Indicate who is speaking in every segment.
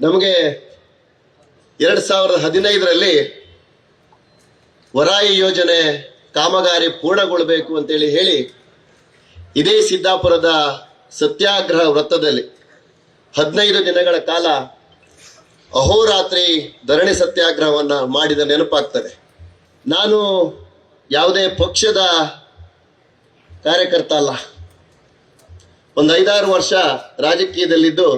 Speaker 1: ನಮಗೆ 2015ರಲ್ಲಿ ವರಾಯಿ ಯೋಜನೆ ಕಾಮಗಾರಿ ಪೂರ್ಣಗೊಳ್ಳಬೇಕು ಅಂತೇಳಿ ಹೇಳಿ ಇದೇ ಸಿದ್ದಾಪುರದ ಸತ್ಯಾಗ್ರಹ ವೃತ್ತದಲ್ಲಿ 15 ದಿನಗಳ ಕಾಲ ಅಹೋರಾತ್ರಿ ಧರಣಿ ಸತ್ಯಾಗ್ರಹವನ್ನು ಮಾಡಿದ ನೆನಪಾಗ್ತದೆ. ನಾನು ಯಾವುದೇ ಪಕ್ಷದ ಕಾರ್ಯಕರ್ತ ಅಲ್ಲ. ಒಂದು 5-6 ವರ್ಷ ರಾಜಕೀಯದಲ್ಲಿದ್ದು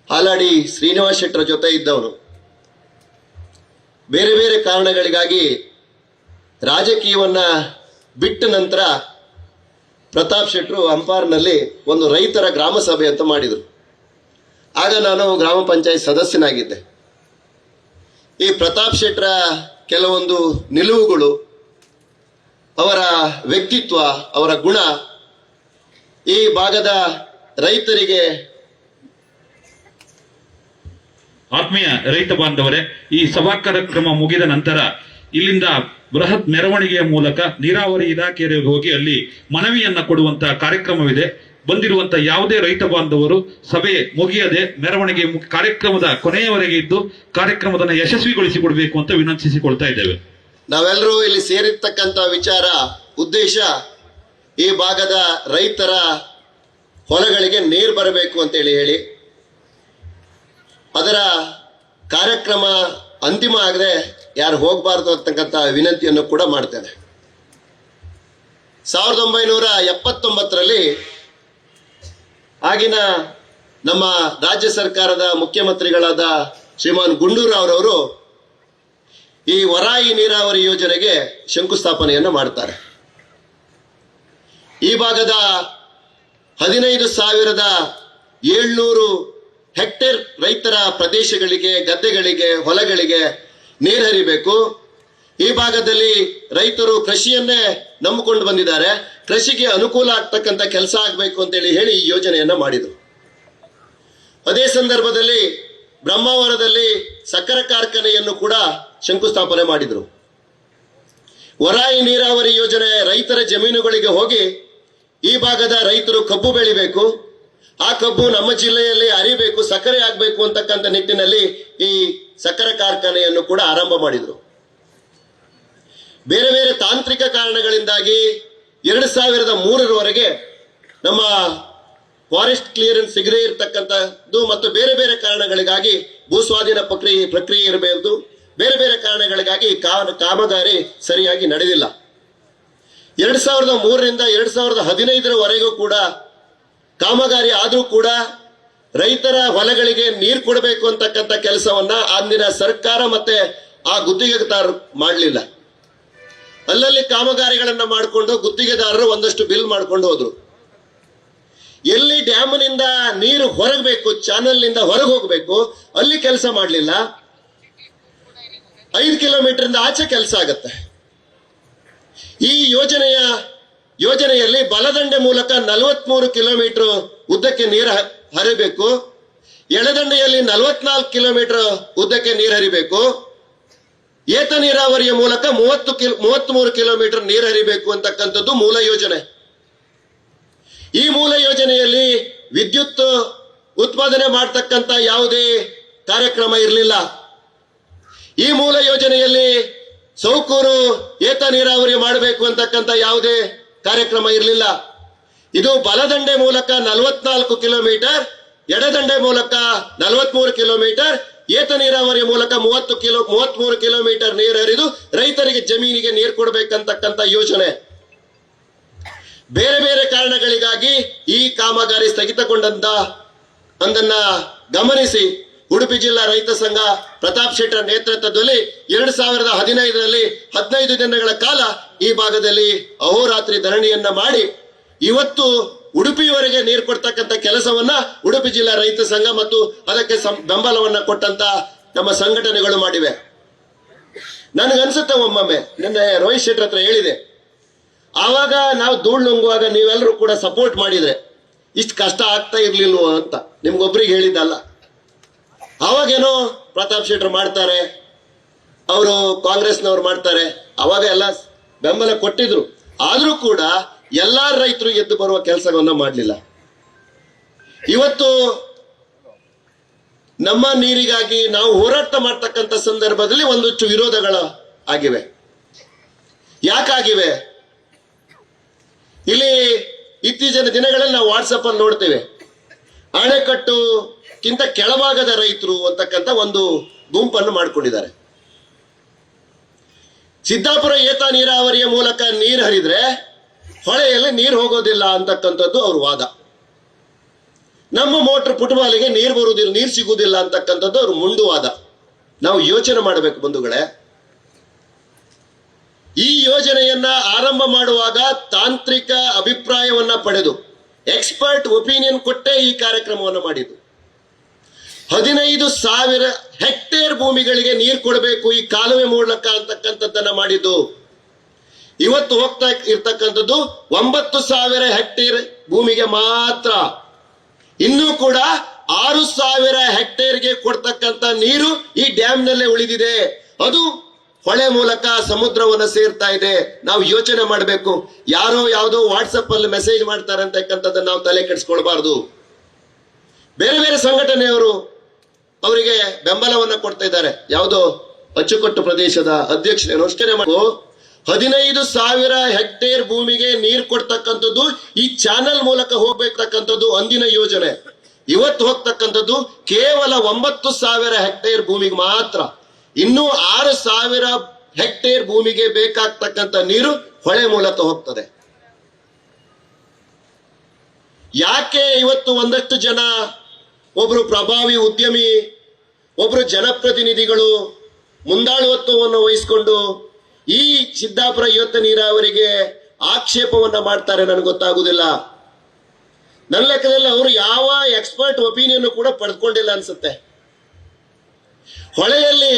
Speaker 1: ಹಾಲಾಡಿ ಶ್ರೀನಿವಾಸ್ ಶೆಟ್ಟರ ಜೊತೆ ಇದ್ದವನು. ಬೇರೆ ಬೇರೆ ಕಾರಣಗಳಿಗಾಗಿ ರಾಜಕೀಯವನ್ನ ಬಿಟ್ಟ ನಂತರ ಪ್ರತಾಪ್ ಶೆಟ್ಟರು ಅಂಪಾರ್ನಲ್ಲಿ ಒಂದು ರೈತರ ಗ್ರಾಮ ಸಭೆ ಅಂತ ಮಾಡಿದರು. ಆಗ ನಾನು ಗ್ರಾಮ ಪಂಚಾಯತ್ ಸದಸ್ಯನಾಗಿದ್ದೆ. ಈ ಪ್ರತಾಪ್ ಶೆಟ್ಟರ ಕೆಲವೊಂದು ನಿಲುವುಗಳು, ಅವರ ವ್ಯಕ್ತಿತ್ವ, ಅವರ ಗುಣ ಈ ಭಾಗದ ರೈತರಿಗೆ.
Speaker 2: ಆತ್ಮೀಯ ರೈತ ಬಾಂಧವರೇ, ಈ ಸಭಾ ಕಾರ್ಯಕ್ರಮ ಮುಗಿದ ನಂತರ ಇಲ್ಲಿಂದ ಬೃಹತ್ ಮೆರವಣಿಗೆಯ ಮೂಲಕ ನೀರಾವರಿ ಇಲಾಖೆಯವರಿಗೆ ಹೋಗಿ ಅಲ್ಲಿ ಮನವಿಯನ್ನ ಕೊಡುವಂತಹ ಕಾರ್ಯಕ್ರಮವಿದೆ. ಬಂದಿರುವಂತಹ ಯಾವುದೇ ರೈತ ಬಾಂಧವರು ಸಭೆ ಮುಗಿಯದೆ ಮೆರವಣಿಗೆ ಕಾರ್ಯಕ್ರಮದ ಕೊನೆಯವರೆಗೆ ಇದ್ದು ಕಾರ್ಯಕ್ರಮವನ್ನು ಯಶಸ್ವಿಗೊಳಿಸಿಕೊಡ್ಬೇಕು ಅಂತ ವಿನಂತಿಸಿಕೊಳ್ತಾ ಇದ್ದೇವೆ.
Speaker 1: ನಾವೆಲ್ಲರೂ ಇಲ್ಲಿ ಸೇರಿರ್ತಕ್ಕಂಥ ವಿಚಾರ ಉದ್ದೇಶ ಈ ಭಾಗದ ರೈತರ ಹೊಲಗಳಿಗೆ ನೀರು ಬರಬೇಕು ಅಂತೇಳಿ ಹೇಳಿ ಅದರ ಕಾರ್ಯಕ್ರಮ ಅಂತಿಮ ಆಗದೆ ಯಾರು ಹೋಗಬಾರ್ದು ಅಂತಕ್ಕಂಥ ವಿನಂತಿಯನ್ನು ಕೂಡ ಮಾಡ್ತೇನೆ. 1979ರಲ್ಲಿ ಆಗಿನ ನಮ್ಮ ರಾಜ್ಯ ಸರ್ಕಾರದ ಮುಖ್ಯಮಂತ್ರಿಗಳಾದ ಶ್ರೀಮಾನ್ ಗುಂಡೂರಾವ್ರವರು ಈ ವರಾಯಿ ನೀರಾವರಿ ಯೋಜನೆಗೆ ಶಂಕುಸ್ಥಾಪನೆಯನ್ನು ಮಾಡ್ತಾರೆ. ಈ ಭಾಗದ 15,700 ಹೆಕ್ಟೇರ್ ರೈತರ ಪ್ರದೇಶಗಳಿಗೆ, ಗದ್ದೆಗಳಿಗೆ, ಹೊಲಗಳಿಗೆ ನೀರು ಹರಿಬೇಕು. ಈ ಭಾಗದಲ್ಲಿ ರೈತರು ಕೃಷಿಯನ್ನೇ ನಂಬಿಕೊಂಡು ಬಂದಿದ್ದಾರೆ. ಕೃಷಿಗೆ ಅನುಕೂಲ ಆಗ್ತಕ್ಕಂಥ ಕೆಲಸ ಆಗಬೇಕು ಅಂತೇಳಿ ಹೇಳಿ ಈ ಯೋಜನೆಯನ್ನ ಮಾಡಿದರು. ಅದೇ ಸಂದರ್ಭದಲ್ಲಿ ಬ್ರಹ್ಮಾವರದಲ್ಲಿ ಸಕ್ಕರೆ ಕಾರ್ಖಾನೆಯನ್ನು ಕೂಡ ಶಂಕುಸ್ಥಾಪನೆ ಮಾಡಿದರು. ವರಾಯಿ ನೀರಾವರಿ ಯೋಜನೆ ರೈತರ ಜಮೀನುಗಳಿಗೆ ಹೋಗಿ ಈ ಭಾಗದ ರೈತರು ಕಬ್ಬು ಬೆಳಿಬೇಕು, ಆ ಕಬ್ಬು ನಮ್ಮ ಜಿಲ್ಲೆಯಲ್ಲಿ ಹರಿಬೇಕು, ಸಕ್ಕರೆ ಆಗಬೇಕು ಅಂತಕ್ಕಂಥ ನಿಟ್ಟಿನಲ್ಲಿ ಈ ಸಕ್ಕರೆ ಕಾರ್ಖಾನೆಯನ್ನು ಕೂಡ ಆರಂಭ ಮಾಡಿದರು. ಬೇರೆ ಬೇರೆ ತಾಂತ್ರಿಕ ಕಾರಣಗಳಿಂದಾಗಿ 2003ರವರೆಗೆ ನಮ್ಮ ಫಾರೆಸ್ಟ್ ಕ್ಲಿಯರೆನ್ಸ್ ಸಿಗದೇ ಇರತಕ್ಕಂಥದ್ದು ಮತ್ತು ಬೇರೆ ಬೇರೆ ಕಾರಣಗಳಿಗಾಗಿ ಭೂಸ್ವಾಧೀನ ಪ್ರಕ್ರಿಯೆ ಇರಬಹುದು, ಬೇರೆ ಬೇರೆ ಕಾರಣಗಳಿಗಾಗಿ ಕಾಮಗಾರಿ ಸರಿಯಾಗಿ ನಡೆದಿಲ್ಲ. 2003ರಿಂದ 2015ರವರೆಗೂ ಕೂಡ ಕಾಮಗಾರಿ ಆದರೂ ಕೂಡ ರೈತರ ಹೊಲಗಳಿಗೆ ನೀರು ಕೊಡಬೇಕು ಅಂತಕ್ಕಂಥ ಕೆಲಸವನ್ನ ಅಂದಿನ ಸರ್ಕಾರ ಮತ್ತೆ ಆ ಗುತ್ತಿಗೆದಾರರು ಮಾಡಲಿಲ್ಲ. ಅಲ್ಲಲ್ಲಿ ಕಾಮಗಾರಿಗಳನ್ನ ಮಾಡಿಕೊಂಡು ಗುತ್ತಿಗೆದಾರರು ಒಂದಷ್ಟು ಬಿಲ್ ಮಾಡ್ಕೊಂಡು ಹೋದ್ರು. ಎಲ್ಲಿ ಡ್ಯಾಮ್ನಿಂದ ನೀರು ಹೊರಗಬೇಕು, ಚಾನಲ್ನಿಂದ ಹೊರಗೆ ಹೋಗಬೇಕು, ಅಲ್ಲಿ ಕೆಲಸ ಮಾಡಲಿಲ್ಲ. 5 ಕಿಲೋಮೀಟರ್ ಆಚೆ ಕೆಲಸ ಆಗತ್ತೆ. ಈ ಯೋಜನೆಯಲ್ಲಿ ಬಲದಂಡೆ ಮೂಲಕ 43 ಕಿಲೋಮೀಟರ್ ಉದ್ದಕ್ಕೆ ನೀರು ಹರಿಬೇಕು, ಎಡದಂಡೆಯಲ್ಲಿ 44 ಕಿಲೋಮೀಟರ್ ಉದ್ದಕ್ಕೆ ನೀರು ಹರಿಬೇಕು, ಏತ ನೀರಾವರಿಯ ಮೂಲಕ 33 ಕಿಲೋಮೀಟರ್ ನೀರು ಹರಿಬೇಕು ಅಂತಕ್ಕಂಥದ್ದು ಮೂಲ ಯೋಜನೆ. ಈ ಮೂಲ ಯೋಜನೆಯಲ್ಲಿ ವಿದ್ಯುತ್ ಉತ್ಪಾದನೆ ಮಾಡತಕ್ಕಂಥ ಯಾವುದೇ ಕಾರ್ಯಕ್ರಮ ಇರಲಿಲ್ಲ. ಈ ಮೂಲ ಯೋಜನೆಯಲ್ಲಿ ಸೌಕೂರು ಏತ ನೀರಾವರಿ ಮಾಡಬೇಕು ಅಂತಕ್ಕಂಥ ಯಾವುದೇ ಕಾರ್ಯಕ್ರಮ ಇರಲಿಲ್ಲ. ಇದು ಬಲದಂಡೆ ಮೂಲಕ 44 ಕಿಲೋಮೀಟರ್, ಎಡದಂಡೆ ಮೂಲಕ 43 ಕಿಲೋಮೀಟರ್, ಏತ ನೀರಾವರಿ ಮೂಲಕ 33 ಕಿಲೋಮೀಟರ್ ನೀರು ಹರಿದು ರೈತರಿಗೆ ಜಮೀನಿಗೆ ನೀರು ಕೊಡಬೇಕಂತಕ್ಕಂಥ ಯೋಜನೆ. ಬೇರೆ ಬೇರೆ ಕಾರಣಗಳಿಗಾಗಿ ಈ ಕಾಮಗಾರಿ ಸ್ಥಗಿತಗೊಂಡಂತ ಗಮನಿಸಿ ಉಡುಪಿ ಜಿಲ್ಲಾ ರೈತ ಸಂಘ ಪ್ರತಾಪ್ ಶೆಟ್ಟರ ನೇತೃತ್ವದಲ್ಲಿ 2015ರಲ್ಲಿ 15 ದಿನಗಳ ಕಾಲ ಈ ಭಾಗದಲ್ಲಿ ಅಹೋರಾತ್ರಿ ಧರಣಿಯನ್ನ ಮಾಡಿ ಇವತ್ತು ಉಡುಪಿಯವರೆಗೆ ನೀರು ಕೊಡ್ತಕ್ಕಂಥ ಕೆಲಸವನ್ನ ಉಡುಪಿ ಜಿಲ್ಲಾ ರೈತ ಸಂಘ ಮತ್ತು ಅದಕ್ಕೆ ಬೆಂಬಲವನ್ನ ಕೊಟ್ಟಂತ ನಮ್ಮ ಸಂಘಟನೆಗಳು ಮಾಡಿವೆ. ನನಗನ್ಸುತ್ತೆ ಒಮ್ಮೊಮ್ಮೆ ನಿನ್ನೆ ರೋಹಿತ್ ಶೆಟ್ಟರ್ ಹತ್ರ ಹೇಳಿದೆ, ಆವಾಗ ನಾವು ಧೂಳು ನುಂಗುವಾಗ ನೀವೆಲ್ಲರೂ ಕೂಡ ಸಪೋರ್ಟ್ ಮಾಡಿದ್ರೆ ಇಷ್ಟು ಕಷ್ಟ ಆಗ್ತಾ ಇರ್ಲಿಲ್ವೋ ಅಂತ. ನಿಮ್ಗೊಬ್ರಿಗೆ ಹೇಳಿದ್ದಲ್ಲ. ಅವಾಗೇನೋ ಪ್ರತಾಪ್ ಶೆಟ್ಟರ್ ಮಾಡ್ತಾರೆ, ಅವರು ಕಾಂಗ್ರೆಸ್ನವ್ರು ಮಾಡ್ತಾರೆ, ಅವಾಗ ಎಲ್ಲ ಬೆಂಬಲ ಕೊಟ್ಟಿದ್ರು. ಆದ್ರೂ ಕೂಡ ಎಲ್ಲಾ ರೈತರು ಎದ್ದು ಬರುವ ಕೆಲಸವನ್ನ ಮಾಡಲಿಲ್ಲ. ಇವತ್ತು ನಮ್ಮ ನೀರಿಗಾಗಿ ನಾವು ಹೋರಾಟ ಮಾಡ್ತಕ್ಕಂಥ ಸಂದರ್ಭದಲ್ಲಿ ಒಂದಷ್ಟು ವಿರೋಧಗಳು ಆಗಿವೆ. ಯಾಕಾಗಿವೆ? ಇಲ್ಲಿ ಇತ್ತೀಚಿನ ದಿನಗಳಲ್ಲಿ ನಾವು ವಾಟ್ಸಪ್ ಅಲ್ಲಿ ನೋಡ್ತೇವೆ, ಅಣೆಕಟ್ಟುಕ್ಕಿಂತ ಕೆಳಭಾಗದ ರೈತರು ಅಂತಕ್ಕಂಥ ಒಂದು ಗುಂಪನ್ನು ಮಾಡಿಕೊಂಡಿದ್ದಾರೆ. ಸಿದ್ದಾಪುರ ಏತ ನೀರಾವರಿಯ ಮೂಲಕ ನೀರು ಹರಿದ್ರೆ ಹೊಳೆಯಲ್ಲಿ ನೀರು ಹೋಗೋದಿಲ್ಲ ಅಂತಕ್ಕಂಥದ್ದು ಅವ್ರ ವಾದ. ನಮ್ಮ ಮೋಟರ್ ಫುಟ್ಬಾಲಿಗೆ ನೀರು ಬರುವುದಿಲ್ಲ, ನೀರು ಸಿಗುವುದಿಲ್ಲ ಅಂತಕ್ಕಂಥದ್ದು ಅವ್ರ ಮುಂಡುವಾದ. ನಾವು ಯೋಚನೆ ಮಾಡಬೇಕು ಬಂಧುಗಳೇ. ಈ ಯೋಜನೆಯನ್ನ ಆರಂಭ ಮಾಡುವಾಗ ತಾಂತ್ರಿಕ ಅಭಿಪ್ರಾಯವನ್ನ ಪಡೆದು ಎಕ್ಸ್ಪರ್ಟ್ ಒಪಿನಿಯನ್ ಕೊಟ್ಟೇ ಈ ಕಾರ್ಯಕ್ರಮವನ್ನು ಮಾಡಿದ್ದು. 15,000 ಹೆಕ್ಟೇರ್ ಭೂಮಿಗಳಿಗೆ ನೀರು ಕೊಡಬೇಕು ಈ ಕಾಲುವೆ ಮೂಲಕ ಅಂತಕ್ಕಂಥದ್ದನ್ನ ಮಾಡಿದ್ದು. ಇವತ್ತು ಹೋಗ್ತಾ ಇರ್ತಕ್ಕಂಥದ್ದು 9,000 ಹೆಕ್ಟೇರ್ ಭೂಮಿಗೆ ಮಾತ್ರ. ಇನ್ನೂ ಕೂಡ 6,000 ಹೆಕ್ಟೇರ್ಗೆ ಕೊಡ್ತಕ್ಕಂಥ ನೀರು ಈ ಡ್ಯಾಮ್ನಲ್ಲೇ ಉಳಿದಿದೆ. ಅದು ಹೊಳೆ ಮೂಲಕ ಸಮುದ್ರವನ್ನ ಸೇರ್ತಾ ಇದೆ. ನಾವು ಯೋಚನೆ ಮಾಡಬೇಕು. ಯಾರೋ ಯಾವುದೋ ವಾಟ್ಸಪ್ ಅಲ್ಲಿ ಮೆಸೇಜ್ ಮಾಡ್ತಾರೆ ಅಂತಕ್ಕಂಥದ್ದನ್ನ ನಾವು ತಲೆ ಕೆಡಿಸ್ಕೊಳ್ಬಾರ್ದು. ಬೇರೆ ಬೇರೆ ಸಂಘಟನೆಯವರು ಅವರಿಗೆ ಬೆಂಬಲವನ್ನ ಕೊಡ್ತಾ ಇದ್ದಾರೆ. ಯಾವುದೋ ಅಚ್ಚುಕಟ್ಟು ಪ್ರದೇಶದ ಅಧ್ಯಕ್ಷರು ಅಷ್ಟೇ ಮಾಡಿ 15,000 ಹೆಕ್ಟೇರ್ ಭೂಮಿಗೆ ನೀರು ಕೊಡ್ತಕ್ಕಂಥದ್ದು ಈ ಚಾನೆಲ್ ಮೂಲಕ ಹೋಗ್ಬೇಕಂತಕ್ಕಂಥದ್ದು ಅಂದಿನ ಯೋಜನೆ. ಇವತ್ತು ಹೋಗ್ತಕ್ಕಂಥದ್ದು ಕೇವಲ 9,000 ಹೆಕ್ಟೇರ್ ಭೂಮಿಗೆ ಮಾತ್ರ. ಇನ್ನೂ 6,000 ಹೆಕ್ಟೇರ್ ಭೂಮಿಗೆ ಬೇಕಾಗ್ತಕ್ಕಂಥ ನೀರು ಹೊಳೆ ಮೂಲಕ ಹೋಗ್ತದೆ. ಯಾಕೆ ಇವತ್ತು ಒಂದಷ್ಟು ಜನ, ಒಬ್ರು ಪ್ರಭಾವಿ ಉದ್ಯಮಿ, ಒಬ್ರು ಜನಪ್ರತಿನಿಧಿಗಳು ಮುಂದಾಳುತ್ವವನ್ನು ವಹಿಸಿಕೊಂಡು ಈ ಸಿದ್ದಾಪುರ ಏತ ನೀರಾವರಿಗೆ ಆಕ್ಷೇಪವನ್ನ ಮಾಡ್ತಾರೆ ನನಗೆ ಗೊತ್ತಾಗುದಿಲ್ಲ. ನನ್ನ ಲೆಕ್ಕದಲ್ಲಿ ಅವರು ಯಾವ ಎಕ್ಸ್ಪರ್ಟ್ ಒಪಿನಿಯನ್ ಕೂಡ ಪಡೆದುಕೊಂಡಿಲ್ಲ ಅನ್ಸುತ್ತೆ. ಹೊಳೆಯಲ್ಲಿ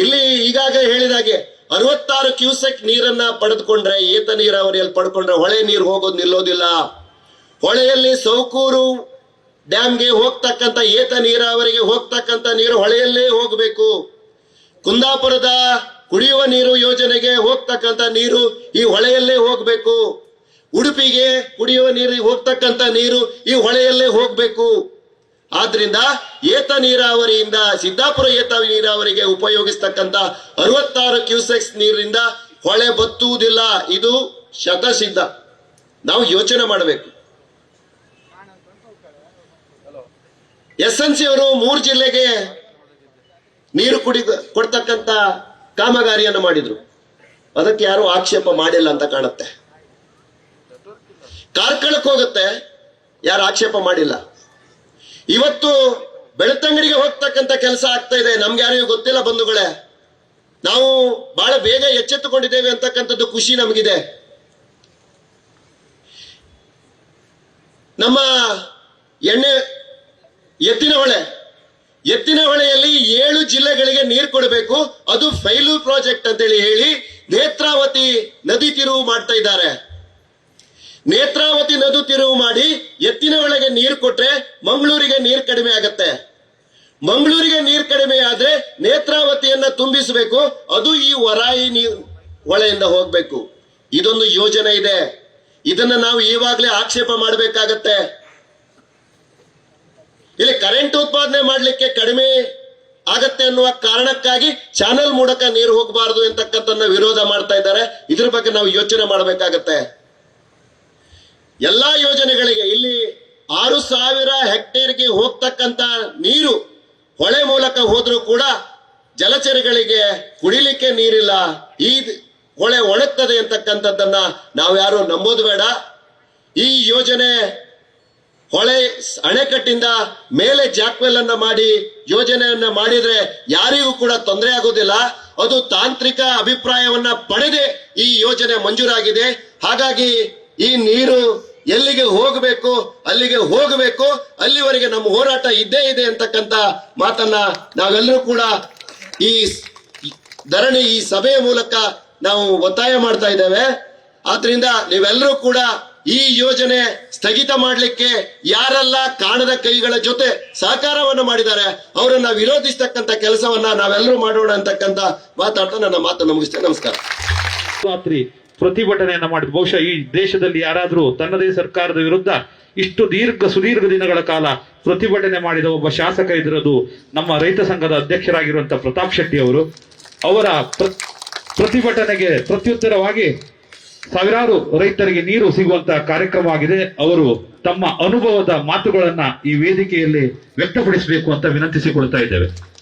Speaker 1: ಇಲ್ಲಿ ಈಗಾಗಲೇ ಹೇಳಿದಾಗೆ 66 ಕ್ಯೂಸೆಕ್ ನೀರನ್ನ ಪಡೆದುಕೊಂಡ್ರೆ, ಏತ ನೀರಾವರಿಯಲ್ಲಿ ಪಡ್ಕೊಂಡ್ರೆ ಹೊಳೆ ನೀರು ಹೋಗೋದು ನಿಲ್ಲೋದಿಲ್ಲ. ಹೊಳೆಯಲ್ಲಿ ಸೌಕೂರು ಡ್ಯಾಮ್ಗೆ ಹೋಗ್ತಕ್ಕಂಥ ಏತ ನೀರಾವರಿಗೆ ಹೋಗ್ತಕ್ಕಂಥ ನೀರು ಹೊಳೆಯಲ್ಲೇ ಹೋಗಬೇಕು. ಕುಂದಾಪುರದ ಕುಡಿಯುವ ನೀರು ಯೋಜನೆಗೆ ಹೋಗ್ತಕ್ಕಂಥ ನೀರು ಈ ಹೊಳೆಯಲ್ಲೇ ಹೋಗಬೇಕು. ಉಡುಪಿಗೆ ಕುಡಿಯುವ ನೀರಿಗೆ ಹೋಗ್ತಕ್ಕಂಥ ನೀರು ಈ ಹೊಳೆಯಲ್ಲೇ ಹೋಗಬೇಕು. ಆದ್ರಿಂದ ಏತ ನೀರಾವರಿಯಿಂದ ಸಿದ್ದಾಪುರ ಏತ ನೀರಾವರಿಗೆ ಉಪಯೋಗಿಸ್ತಕ್ಕಂಥ 66 ಕ್ಯೂಸೆಕ್ಸ್ ನೀರಿನಿಂದ ಹೊಳೆ ಬತ್ತುವುದಿಲ್ಲ. ಇದು ಶತಸಿದ್ಧ. ನಾವು ಯೋಚನೆ ಮಾಡಬೇಕು. SNC ಅವರು 3 ಜಿಲ್ಲೆಗೆ ನೀರು ಕೊಡ್ತಕ್ಕಂಥ ಕಾಮಗಾರಿಯನ್ನು ಮಾಡಿದ್ರು. ಅದಕ್ಕೆ ಯಾರು ಆಕ್ಷೇಪ ಮಾಡಿಲ್ಲ ಅಂತ ಕಾಣುತ್ತೆ. ಕಾರ್ಕಳಕ್ಕೆ ಹೋಗುತ್ತೆ, ಯಾರು ಆಕ್ಷೇಪ ಮಾಡಿಲ್ಲ. ಇವತ್ತು ಬೆಳ್ತಂಗಡಿಗೆ ಹೋಗ್ತಕ್ಕಂಥ ಕೆಲಸ ಆಗ್ತಾ ಇದೆ. ನಮ್ಗೆ ಯಾರಿಗೂ ಗೊತ್ತಿಲ್ಲ ಬಂಧುಗಳೇ. ನಾವು ಬಹಳ ಬೇಗ ಎಚ್ಚೆತ್ತುಕೊಂಡಿದ್ದೇವೆ ಅಂತಕ್ಕಂಥದ್ದು ಖುಷಿ ನಮಗಿದೆ. ನಮ್ಮ ಎತ್ತಿನ ಹೊಳೆಯಲ್ಲಿ 7 ಜಿಲ್ಲೆಗಳಿಗೆ ನೀರು ಕೊಡಬೇಕು. ಅದು ಫೈಲೂರ್ ಪ್ರಾಜೆಕ್ಟ್ ಅಂತೇಳಿ ಹೇಳಿ ನೇತ್ರಾವತಿ ನದಿ ತಿರುವು ಮಾಡ್ತಾ ಇದ್ದಾರೆ. ನೇತ್ರಾವತಿ ನದಿ ತಿರುವು ಮಾಡಿ ಎತ್ತಿನ ಹೊಳೆಗೆ ನೀರು ಕೊಟ್ರೆ ಮಂಗಳೂರಿಗೆ ನೀರು ಕಡಿಮೆ ಆಗತ್ತೆ. ಮಂಗಳೂರಿಗೆ ನೀರು ಕಡಿಮೆ ಆದ್ರೆ ನೇತ್ರಾವತಿಯನ್ನ ತುಂಬಿಸಬೇಕು. ಅದು ಈ ವರಾಯಿ ಹೊಳೆಯಿಂದ ಹೋಗ್ಬೇಕು. ಇದೊಂದು ಯೋಜನೆ ಇದೆ. ಇದನ್ನ ನಾವು ಈವಾಗಲೇ ಆಕ್ಷೇಪ ಮಾಡಬೇಕಾಗತ್ತೆ. ಇಲ್ಲಿ ಕರೆಂಟ್ ಉತ್ಪಾದನೆ ಮಾಡಲಿಕ್ಕೆ ಕಡಿಮೆ ಆಗತ್ತೆ ಅನ್ನುವ ಕಾರಣಕ್ಕಾಗಿ ಚಾನೆಲ್ ಮೂಲಕ ನೀರು ಹೋಗಬಾರದು ಅಂತಕ್ಕಂಥನ್ನ ವಿರೋಧ ಮಾಡ್ತಾ ಇದ್ದಾರೆ. ಇದ್ರ ಬಗ್ಗೆ ನಾವು ಯೋಚನೆ ಮಾಡಬೇಕಾಗತ್ತೆ. ಎಲ್ಲಾ ಯೋಜನೆಗಳಿಗೆ ಇಲ್ಲಿ 6,000 ಹೆಕ್ಟೇರ್ಗೆ ಹೋಗ್ತಕ್ಕಂಥ ನೀರು ಹೊಳೆ ಮೂಲಕ ಹೋದ್ರೂ ಕೂಡ ಜಲಚರಿಗಳಿಗೆ ಕುಡಿಲಿಕ್ಕೆ ನೀರಿಲ್ಲ. ಈ ಹೊಳೆ ಒಣಗ್ತದೆ ಅಂತಕ್ಕಂಥದ್ದನ್ನ ನಾವ್ಯಾರು ನಂಬೋದು ಬೇಡ. ಈ ಯೋಜನೆ ಹೊಳೆ ಅಣೆಕಟ್ಟಿಂದ ಮೇಲೆ ಜಾಕ್ವೆಲ್ ಅನ್ನ ಮಾಡಿ ಯೋಜನೆಯನ್ನ ಮಾಡಿದ್ರೆ ಯಾರಿಗೂ ಕೂಡ ತೊಂದರೆ ಆಗುವುದಿಲ್ಲ. ಅದು ತಾಂತ್ರಿಕ ಅಭಿಪ್ರಾಯವನ್ನ ಪಡೆದೇ ಈ ಯೋಜನೆ ಮಂಜೂರಾಗಿದೆ. ಹಾಗಾಗಿ ಈ ನೀರು ಎಲ್ಲಿಗೆ ಹೋಗಬೇಕು ಅಲ್ಲಿಗೆ ಹೋಗಬೇಕು. ಅಲ್ಲಿವರೆಗೆ ನಮ್ಮ ಹೋರಾಟ ಇದ್ದೇ ಇದೆ ಅಂತಕ್ಕಂಥ ಮಾತನ್ನ ನಾವೆಲ್ಲರೂ ಕೂಡ ಈ ಧರಣಿ, ಈ ಸಭೆಯ ಮೂಲಕ ನಾವು ಒತ್ತಾಯ ಮಾಡ್ತಾ ಇದ್ದೇವೆ. ಆದ್ರಿಂದ ನೀವೆಲ್ಲರೂ ಕೂಡ ಈ ಯೋಜನೆ ಸ್ಥಗಿತ ಮಾಡಲಿಕ್ಕೆ ಯಾರೆಲ್ಲ ಕಾಣದ ಕೈಗಳ ಜೊತೆ ಸಹಕಾರವನ್ನು ಮಾಡಿದ್ದಾರೆ ಅವರನ್ನ ವಿರೋಧಿಸ್ತಕ್ಕಂಥ ಕೆಲಸವನ್ನ ನಾವೆಲ್ಲರೂ ಮಾಡೋಣ ಅಂತಕ್ಕಂಥ ಮಾತಾಡ್ತಾ ನನ್ನ ಮಾತನ್ನು ಮುಗಿಸ್ತೇನೆ. ನಮಸ್ಕಾರ.
Speaker 2: ರಾತ್ರಿ ಪ್ರತಿಭಟನೆಯನ್ನ ಮಾಡಿದ ಬಹುಶಃ ಈ ದೇಶದಲ್ಲಿ ಯಾರಾದ್ರೂ ತನ್ನದೇ ಸರ್ಕಾರದ ವಿರುದ್ಧ ಇಷ್ಟು ಸುದೀರ್ಘ ದಿನಗಳ ಕಾಲ ಪ್ರತಿಭಟನೆ ಮಾಡಿದ ಒಬ್ಬ ಶಾಸಕ ಇದ್ರದು ನಮ್ಮ ರೈತ ಸಂಘದ ಅಧ್ಯಕ್ಷರಾಗಿರುವಂತಹ ಪ್ರತಾಪ್ ಶೆಟ್ಟಿ ಅವರು. ಅವರ ಪ್ರತಿಭಟನೆಗೆ ಪ್ರತ್ಯುತ್ತರವಾಗಿ ಸಾವಿರಾರು ರೈತರಿಗೆ ನೀರು ಸಿಗುವಂತಹ ಕಾರ್ಯಕ್ರಮವಾಗಿದೆ. ಅವರು ತಮ್ಮ ಅನುಭವದ ಮಾತುಗಳನ್ನ ಈ ವೇದಿಕೆಯಲ್ಲಿ ವ್ಯಕ್ತಪಡಿಸಬೇಕು ಅಂತ ವಿನಂತಿಸಿಕೊಳ್ತಾ ಇದ್ದೇವೆ.